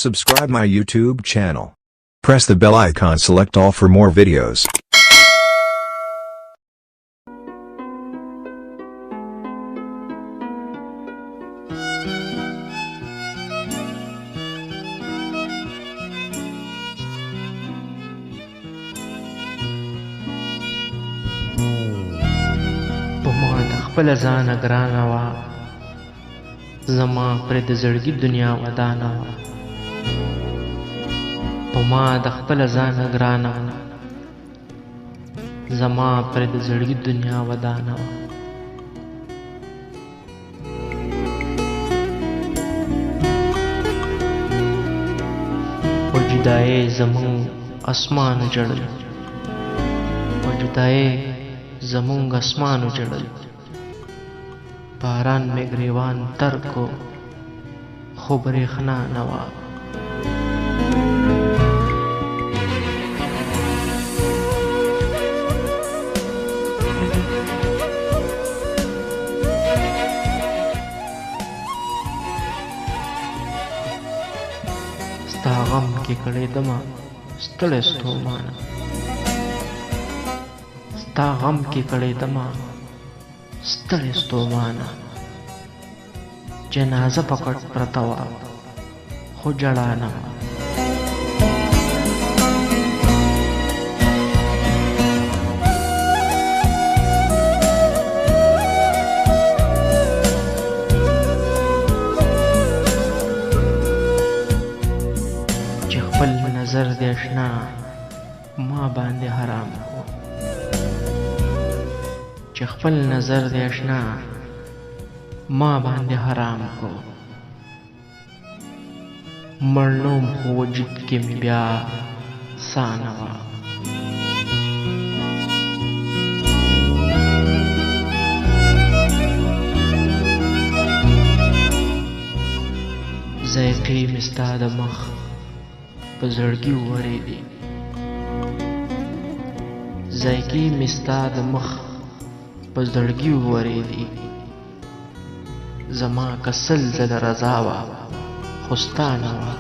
Subscribe my YouTube channel. Press the bell icon, select all for more videos. خپل ځان ګرانه وا زما پر د زړګي دنیا ودانه وا په ما د خپل ځان ګرانه وا زما پر د زړګي دنیا ودانه وا په جدای زمون اسمان جړل په جدای زمون اسمان جړل باران میں گریوان تر کو خوب ریخنا نوا ستا غم کی کڑی دما ستڑی ستومانا ستا غم کی کڑی دما ستړی ستومانه جنازه پکټ پرته وه خو ژړا نه وه چې خپل نظر د اشنا ما باندې حرام و چې خپل نظر د اشنا ما باندې حرام کو مړنوم خو وجود کې مې بیا ساه نه وه ذایقې مې ستا د مخ په زړګي وورېدې ذایقې مې ستا د مخ په زړګي وورېدې زما که سل ځله رضا وه خو ستا نه وه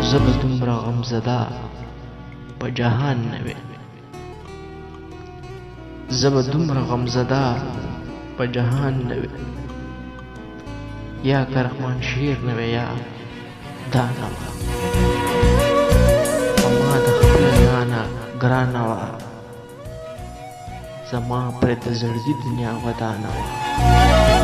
زه به دومره غمزده په جهان نه وې زه به دومره غمزده په جهان نه وې یا که رحمان شیر نه وې یا دا نه وه ګرانه وه زما پر د زړګي دنیا ودانه وه